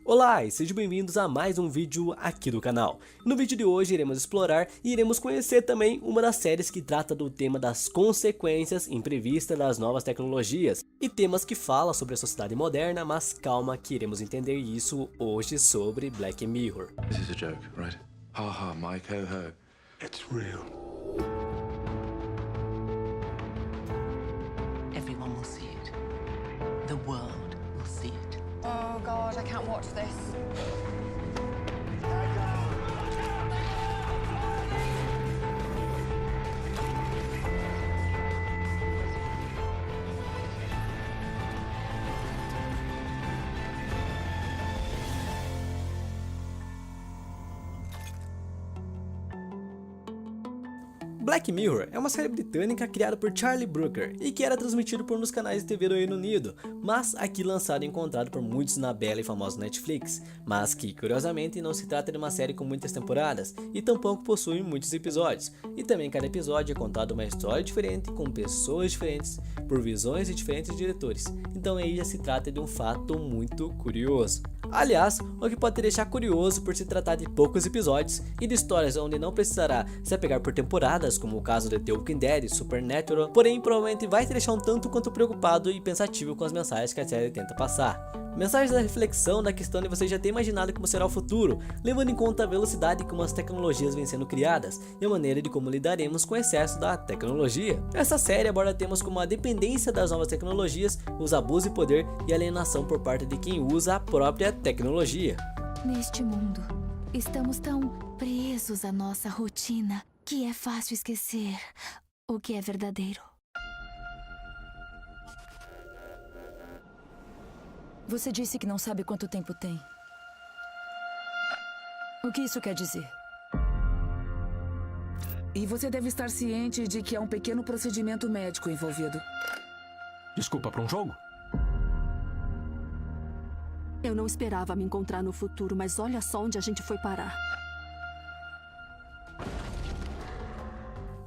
Olá e sejam bem-vindos a mais um vídeo aqui do canal. No vídeo de hoje iremos explorar e iremos conhecer também uma das séries que trata do tema das consequências imprevistas das novas tecnologias e temas que fala sobre a sociedade moderna, mas calma que iremos entender isso hoje sobre Black Mirror. This is a joke, right? Ha ha, Mike, ho ho. It's real. Everyone will see it. The world will see it. Oh God, I can't watch this. Black Mirror é uma série britânica criada por Charlie Brooker e que era transmitido por um dos canais de TV do Reino Unido, mas aqui lançado e encontrado por muitos na bela e famosa Netflix, mas que curiosamente não se trata de uma série com muitas temporadas e tampouco possui muitos episódios, e também cada episódio é contado uma história diferente com pessoas diferentes, por visões de diferentes diretores, então aí já se trata de um fato muito curioso. Aliás, o que pode te deixar curioso por se tratar de poucos episódios e de histórias onde não precisará se apegar por temporadas, como o caso de The Walking Dead e Supernatural, porém provavelmente vai te deixar um tanto quanto preocupado e pensativo com as mensagens que a série tenta passar. Mensagens da reflexão da questão de você já ter imaginado como será o futuro, levando em conta a velocidade como as tecnologias vêm sendo criadas e a maneira de como lidaremos com o excesso da tecnologia. Essa série aborda temas como a dependência das novas tecnologias, os abusos de poder e alienação por parte de quem usa a própria tecnologia. Neste mundo, estamos tão presos à nossa rotina que é fácil esquecer o que é verdadeiro. Você disse que não sabe quanto tempo tem. O que isso quer dizer? E você deve estar ciente de que há um pequeno procedimento médico envolvido. Desculpa, para um jogo? Eu não esperava me encontrar no futuro, mas olha só onde a gente foi parar.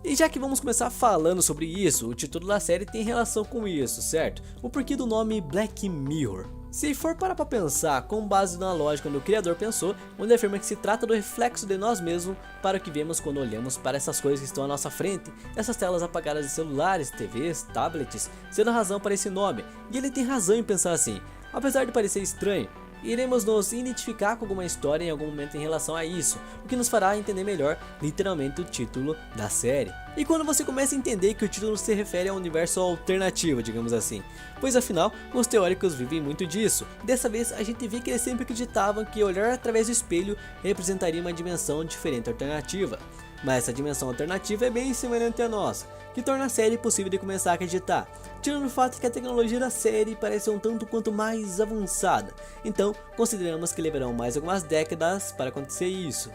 E já que vamos começar falando sobre isso, o título da série tem relação com isso, certo? O porquê do nome Black Mirror. Se for parar pra pensar, com base na lógica onde o criador pensou, onde afirma que se trata do reflexo de nós mesmos para o que vemos quando olhamos para essas coisas que estão à nossa frente, essas telas apagadas de celulares, TVs, tablets, sendo a razão para esse nome, e ele tem razão em pensar assim, apesar de parecer estranho. Iremos nos identificar com alguma história em algum momento em relação a isso, o que nos fará entender melhor literalmente o título da série. E quando você começa a entender que o título se refere a um universo alternativo, digamos assim, pois afinal os teóricos vivem muito disso. Dessa vez a gente vê que eles sempre acreditavam que olhar através do espelho representaria uma dimensão diferente alternativa. Mas essa dimensão alternativa é bem semelhante à nossa, que torna a série possível de começar a acreditar, tirando o fato que a tecnologia da série parece um tanto quanto mais avançada, então consideramos que levarão mais algumas décadas para acontecer isso,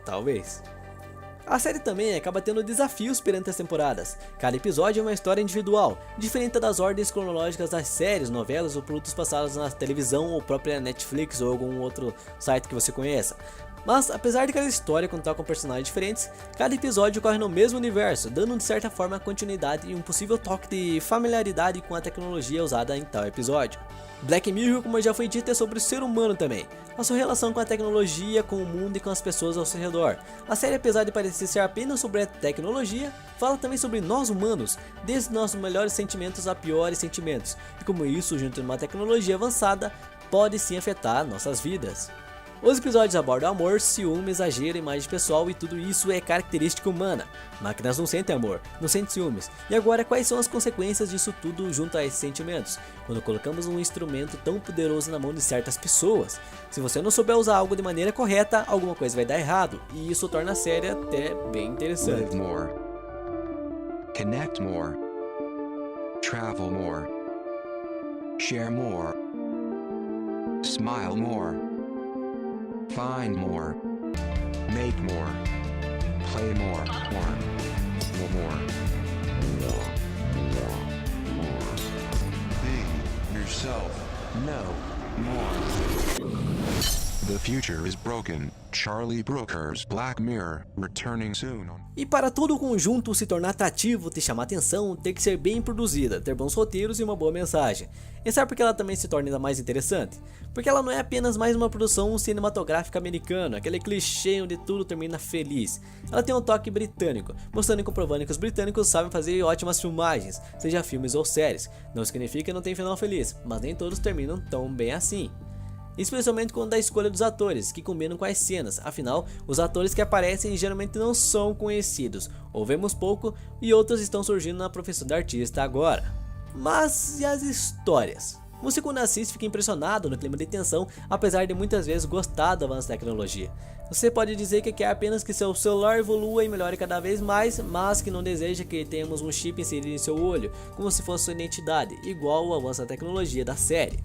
talvez. A série também acaba tendo desafios perante as temporadas, cada episódio é uma história individual, diferente das ordens cronológicas das séries, novelas ou produtos passados na televisão ou própria Netflix ou algum outro site que você conheça. Mas, apesar de cada história contar com personagens diferentes, cada episódio ocorre no mesmo universo, dando de certa forma continuidade e um possível toque de familiaridade com a tecnologia usada em tal episódio. Black Mirror, como já foi dito, é sobre o ser humano também, a sua relação com a tecnologia, com o mundo e com as pessoas ao seu redor. A série, apesar de parecer ser apenas sobre a tecnologia, fala também sobre nós humanos, desde nossos melhores sentimentos a piores sentimentos, e como isso, junto a uma tecnologia avançada, pode sim afetar nossas vidas. Os episódios abordam amor, ciúme, exagero, imagem pessoal e tudo isso é característica humana. Máquinas não sentem amor, não sentem ciúmes. E agora quais são as consequências disso tudo junto a esses sentimentos? Quando colocamos um instrumento tão poderoso na mão de certas pessoas. Se você não souber usar algo de maneira correta, alguma coisa vai dar errado. E isso torna a série até bem interessante. Live more. Connect more. Travel more. Share more. Smile more. Find more, make more, play more, more. Be yourself, know more. The future is broken. Charlie Brooker's Black Mirror, returning soon on... E para todo o conjunto se tornar atrativo, te chamar atenção, tem que ser bem produzida, ter bons roteiros e uma boa mensagem. E sabe por que ela também se torna ainda mais interessante? Porque ela não é apenas mais uma produção cinematográfica americana, aquele clichê onde tudo termina feliz. Ela tem um toque britânico, mostrando e comprovando que os britânicos sabem fazer ótimas filmagens, seja filmes ou séries. Não significa que não tem final feliz, mas nem todos terminam tão bem assim. Especialmente quando da escolha dos atores, que combinam com as cenas, afinal, os atores que aparecem geralmente não são conhecidos, ou vemos pouco, e outros estão surgindo na profissão de artista agora. Mas e as histórias? Você quando assiste fica impressionado no clima de tensão, apesar de muitas vezes gostar do avanço da tecnologia. Você pode dizer que quer apenas que seu celular evolua e melhore cada vez mais, mas que não deseja que tenhamos um chip inserido em seu olho, como se fosse sua identidade, igual o avanço da tecnologia da série.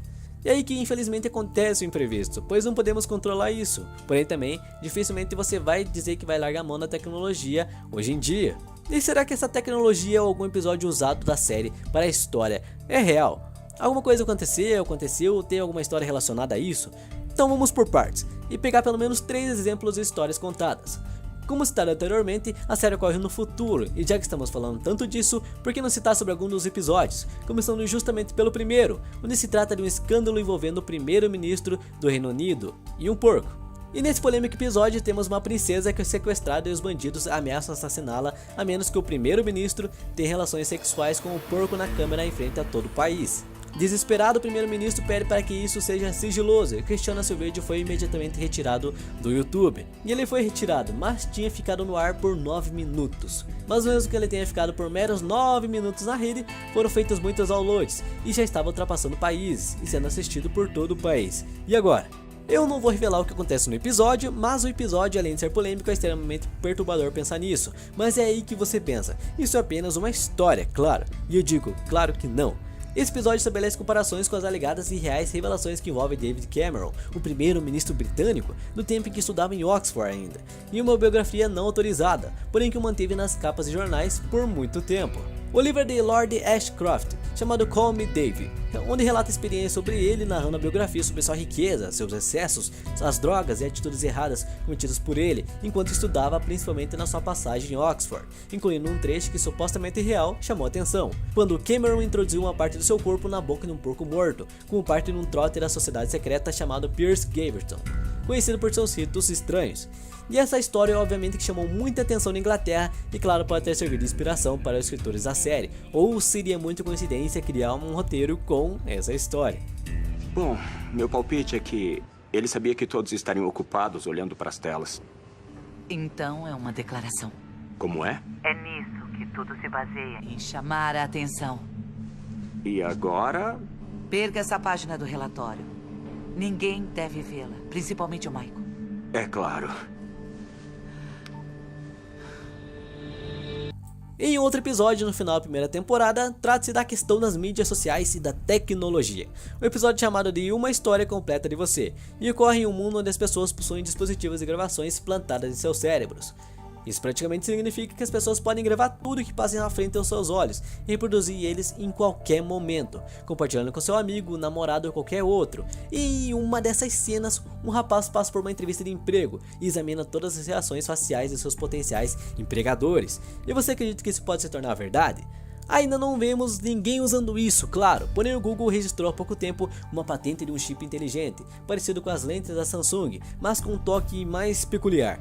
E aí que infelizmente acontece o imprevisto, pois não podemos controlar isso. Porém também, dificilmente você vai dizer que vai largar a mão da tecnologia hoje em dia. E será que essa tecnologia ou algum episódio usado da série para a história é real? Alguma coisa aconteceu, tem alguma história relacionada a isso? Então vamos por partes, e pegar pelo menos 3 exemplos de histórias contadas. Como citado anteriormente, a série ocorre no futuro, e já que estamos falando tanto disso, por que não citar sobre algum dos episódios? Começando justamente pelo primeiro, onde se trata de um escândalo envolvendo o primeiro-ministro do Reino Unido e um porco. E nesse polêmico episódio temos uma princesa que é sequestrada e os bandidos ameaçam assassiná-la a menos que o primeiro-ministro tenha relações sexuais com o porco na câmera em frente a todo o país. Desesperado, o primeiro-ministro pede para que isso seja sigiloso e questiona se o vídeo foi imediatamente retirado do YouTube. E ele foi retirado, mas tinha ficado no ar por 9 minutos. Mas mesmo que ele tenha ficado por meros 9 minutos na rede, foram feitos muitos downloads e já estava ultrapassando países e sendo assistido por todo o país. E agora? Eu não vou revelar o que acontece no episódio, mas o episódio, além de ser polêmico, é extremamente perturbador pensar nisso. Mas é aí que você pensa, isso é apenas uma história, claro. E eu digo, claro que não. Esse episódio estabelece comparações com as alegadas e reais revelações que envolvem David Cameron, o primeiro-ministro britânico, no tempo em que estudava em Oxford ainda, e uma biografia não autorizada, porém que o manteve nas capas de jornais por muito tempo. O livro é de Lord Ashcroft, chamado Call Me Dave, onde relata experiências sobre ele, narrando a biografia sobre sua riqueza, seus excessos, as drogas e atitudes erradas cometidas por ele enquanto estudava, principalmente na sua passagem em Oxford, incluindo um trecho que supostamente real chamou atenção, quando Cameron introduziu uma parte do seu corpo na boca de um porco morto, como parte de um trote da sociedade secreta chamado Piers Gaverton, conhecido por seus ritos estranhos. E essa história obviamente que chamou muita atenção na Inglaterra e claro pode ter servido de inspiração para os escritores da série, ou seria muita coincidência criar um roteiro com essa história. Bom, meu palpite é que ele sabia que todos estariam ocupados olhando para as telas. Então é uma declaração. Como é? É nisso que tudo se baseia. Em chamar a atenção. E agora? Perca essa página do relatório. Ninguém deve vê-la, principalmente o Michael. É claro. Em outro episódio no final da primeira temporada, trata-se da questão das mídias sociais e da tecnologia. O episódio chamado de Uma História Completa de Você, e ocorre em um mundo onde as pessoas possuem dispositivos de gravações plantadas em seus cérebros. Isso praticamente significa que as pessoas podem gravar tudo que passa na frente aos seus olhos e reproduzir eles em qualquer momento, compartilhando com seu amigo, namorado ou qualquer outro. E em uma dessas cenas, um rapaz passa por uma entrevista de emprego e examina todas as reações faciais de seus potenciais empregadores. E você acredita que isso pode se tornar verdade? Ainda não vemos ninguém usando isso, claro, porém o Google registrou há pouco tempo uma patente de um chip inteligente, parecido com as lentes da Samsung, mas com um toque mais peculiar.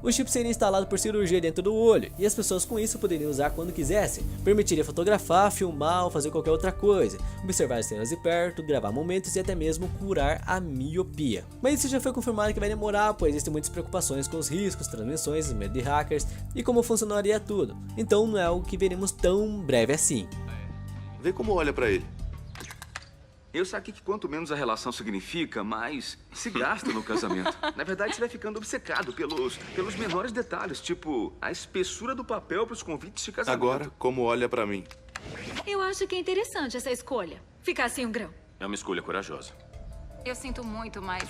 O chip seria instalado por cirurgia dentro do olho, e as pessoas com isso poderiam usar quando quisessem. Permitiria fotografar, filmar ou fazer qualquer outra coisa, observar cenas de perto, gravar momentos e até mesmo curar a miopia. Mas isso já foi confirmado que vai demorar, pois existem muitas preocupações com os riscos, transmissões, medo de hackers e como funcionaria tudo. Então não é algo que veremos tão breve assim. Vê como olha pra ele. Eu saquei que quanto menos a relação significa, mais se gasta no casamento. Na verdade, você vai ficando obcecado pelos menores detalhes, tipo a espessura do papel para os convites de casamento. Agora, como olha pra mim. Eu acho que é interessante essa escolha. Ficar sem um grão. É uma escolha corajosa. Eu sinto muito, mas...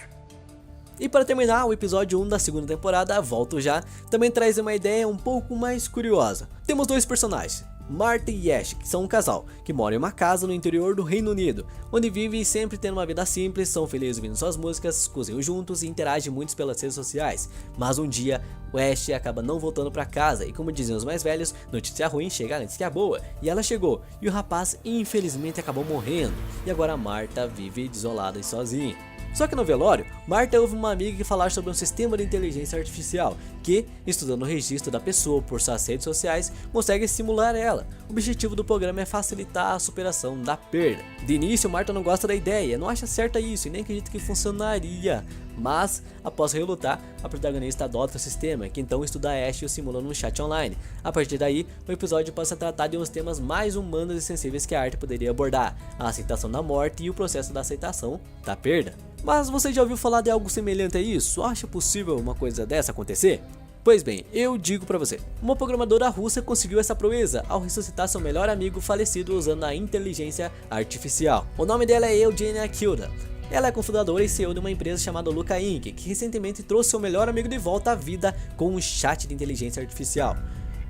E para terminar, o episódio 1 da segunda temporada, Volto Já, também traz uma ideia um pouco mais curiosa. Temos dois personagens, Marta e Ash, que são um casal, que mora em uma casa no interior do Reino Unido, onde vivem sempre tendo uma vida simples, são felizes ouvindo suas músicas, cozinham juntos e interagem muito pelas redes sociais. Mas um dia, o Ash acaba não voltando para casa e, como diziam os mais velhos, notícia ruim chega antes que a boa. E ela chegou, e o rapaz infelizmente acabou morrendo, e agora a Marta vive desolada e sozinha. Só que no velório, Marta ouve uma amiga que falar sobre um sistema de inteligência artificial que, estudando o registro da pessoa por suas redes sociais, consegue simular ela. O objetivo do programa é facilitar a superação da perda. De início, Marta não gosta da ideia, não acha certa isso e nem acredita que funcionaria. Mas, após relutar, a protagonista adota o sistema, que então estuda a Ash e o simula num chat online. A partir daí, o episódio passa a tratar de uns temas mais humanos e sensíveis que a arte poderia abordar: a aceitação da morte e o processo da aceitação da perda. Mas você já ouviu falar de algo semelhante a isso? Acha possível uma coisa dessa acontecer? Pois bem, eu digo pra você, uma programadora russa conseguiu essa proeza ao ressuscitar seu melhor amigo falecido usando a inteligência artificial. O nome dela é Eugenia Kilda. Ela é cofundadora e CEO de uma empresa chamada Luca Inc., que recentemente trouxe seu melhor amigo de volta à vida com um chat de inteligência artificial.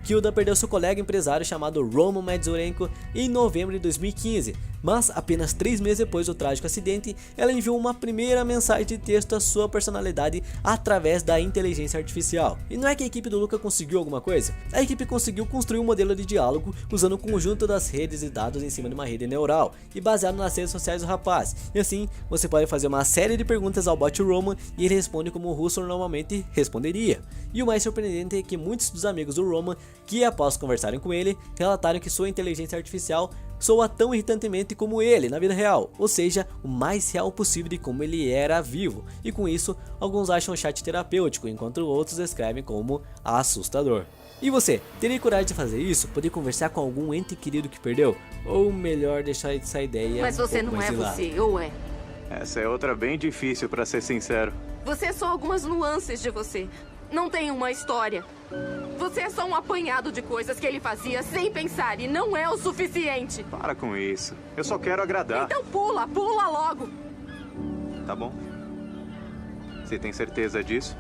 Kilda perdeu seu colega empresário chamado Roman Medzurenko em novembro de 2015, mas apenas 3 meses depois do trágico acidente, ela enviou uma primeira mensagem de texto à sua personalidade através da inteligência artificial. E não é que a equipe do Luca conseguiu alguma coisa? A equipe conseguiu construir um modelo de diálogo usando o conjunto das redes de dados em cima de uma rede neural e baseado nas redes sociais do rapaz. E assim, você pode fazer uma série de perguntas ao bot Roman e ele responde como o russo normalmente responderia. E o mais surpreendente é que muitos dos amigos do Roman, que após conversarem com ele, relataram que sua inteligência artificial soa tão irritantemente como ele na vida real, ou seja, o mais real possível de como ele era vivo, e com isso, alguns acham o chat terapêutico, enquanto outros descrevem como assustador. E você, teria coragem de fazer isso? Poder conversar com algum ente querido que perdeu? Ou melhor deixar essa ideia Mas você não é você, ou é? Essa é outra bem difícil, pra ser sincero. Você é só algumas nuances de você. Não tem uma história. Você é só um apanhado de coisas que ele fazia sem pensar e não é o suficiente. Para com isso. Eu só quero agradar. Então pula logo. Tá bom. Você tem certeza disso?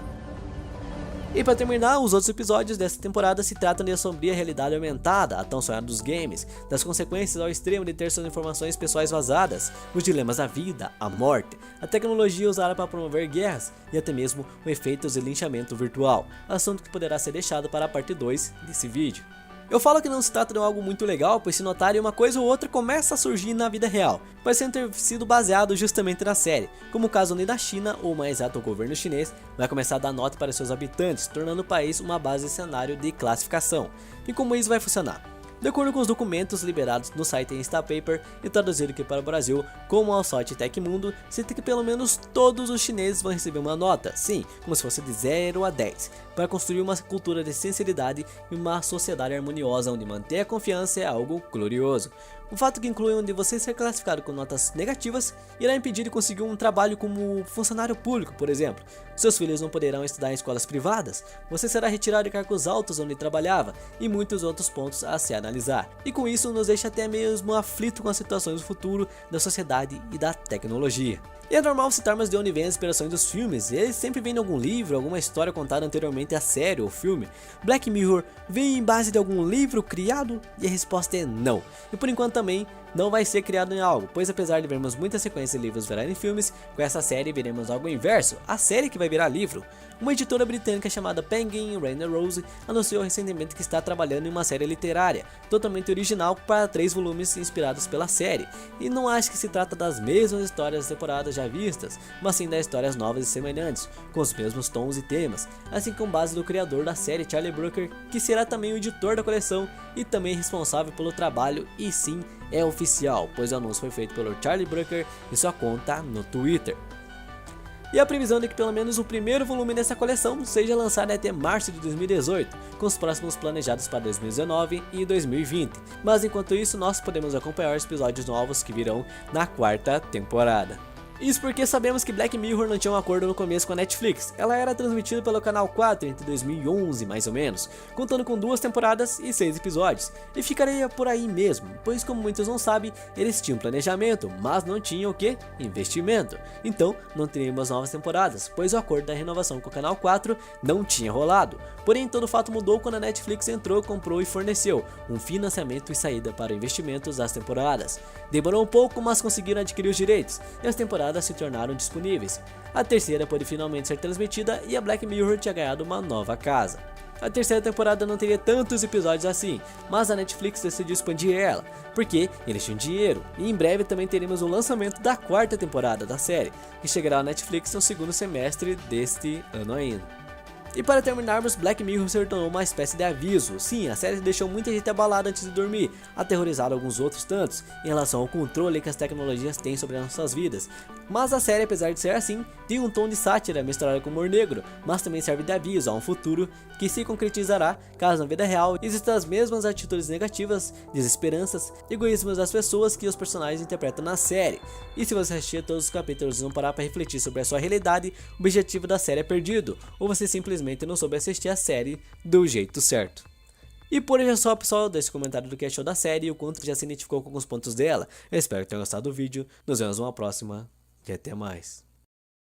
E para terminar, os outros episódios dessa temporada se tratam de sombria realidade aumentada, a tão sonhada dos games, das consequências ao extremo de ter suas informações pessoais vazadas, os dilemas da vida, a morte, a tecnologia usada para promover guerras e até mesmo o efeito de linchamento virtual, assunto que poderá ser deixado para a parte 2 desse vídeo. Eu falo que não se trata de algo muito legal, pois se notarem uma coisa ou outra começa a surgir na vida real, parecendo ter sido baseado justamente na série, como o caso onde da China, ou mais exato o governo chinês, vai começar a dar nota para seus habitantes, tornando o país uma base de cenário de classificação. E como isso vai funcionar? De acordo com os documentos liberados no site Instapaper e traduzido aqui para o Brasil, como ao site Tecmundo, cita que pelo menos todos os chineses vão receber uma nota, sim, como se fosse de 0 a 10, para construir uma cultura de sinceridade e uma sociedade harmoniosa onde manter a confiança é algo glorioso. Um fato que inclui onde você ser classificado com notas negativas irá impedir de conseguir um trabalho como funcionário público, por exemplo. Seus filhos não poderão estudar em escolas privadas, você será retirado de cargos altos onde trabalhava e muitos outros pontos a se analisar. E com isso nos deixa até mesmo aflito com as situações do futuro, da sociedade e da tecnologia. E é normal citarmos de onde vem as inspirações dos filmes, eles sempre vêm de algum livro, alguma história contada anteriormente à série ou filme. Black Mirror vem em base de algum livro criado? E a resposta é não. E por enquanto também não vai ser criado em algo, pois apesar de vermos muitas sequências de livros virarem filmes, com essa série veremos algo inverso, a série que vai virar livro. Uma editora britânica chamada Penguin Random House anunciou recentemente que está trabalhando em uma série literária, totalmente original para 3 volumes inspirados pela série, e não acho que se trata das mesmas histórias das temporadas já vistas, mas sim das histórias novas e semelhantes, com os mesmos tons e temas, assim com base do criador da série Charlie Brooker, que será também o editor da coleção e também responsável pelo trabalho, e sim, é oficial, pois o anúncio foi feito pelo Charlie Brooker em sua conta no Twitter. E a previsão é que pelo menos o primeiro volume dessa coleção seja lançado até março de 2018, com os próximos planejados para 2019 e 2020. Mas enquanto isso, nós podemos acompanhar os episódios novos que virão na 4ª temporada. Isso porque sabemos que Black Mirror não tinha um acordo no começo com a Netflix. Ela era transmitida pelo canal 4 entre 2011 mais ou menos, contando com 2 temporadas e 6 episódios. E ficaria por aí mesmo, pois como muitos não sabem, eles tinham planejamento, mas não tinham o que? Investimento. Então não teríamos novas temporadas, pois o acordo da renovação com o canal 4 não tinha rolado. Porém todo o fato mudou quando a Netflix entrou, comprou e forneceu um financiamento e saída para investimentos das temporadas. Demorou um pouco, mas conseguiram adquirir os direitos, e as temporadas se tornaram disponíveis. A terceira pôde finalmente ser transmitida e a Black Mirror tinha ganhado uma nova casa. A terceira temporada não teria tantos episódios assim, mas a Netflix decidiu expandir ela, porque eles tinham dinheiro, e em breve também teremos o lançamento da 4ª temporada da série, que chegará à Netflix no segundo semestre deste ano ainda. E para terminarmos, Black Mirror se tornou uma espécie de aviso. Sim, a série deixou muita gente abalada antes de dormir, aterrorizado alguns outros tantos, em relação ao controle que as tecnologias têm sobre as nossas vidas. Mas a série, apesar de ser assim, tem um tom de sátira misturado com humor negro, mas também serve de aviso a um futuro que se concretizará caso na vida real existam as mesmas atitudes negativas, desesperanças, egoísmos das pessoas que os personagens interpretam na série. E se você assistir todos os capítulos e não parar para refletir sobre a sua realidade, o objetivo da série é perdido, ou você simplesmente não soube assistir a série do jeito certo. E por hoje é só, pessoal. Deixe um comentário do que achou da série e o quanto já se identificou com alguns pontos dela. Eu espero que tenham gostado do vídeo. Nos vemos numa próxima e até mais.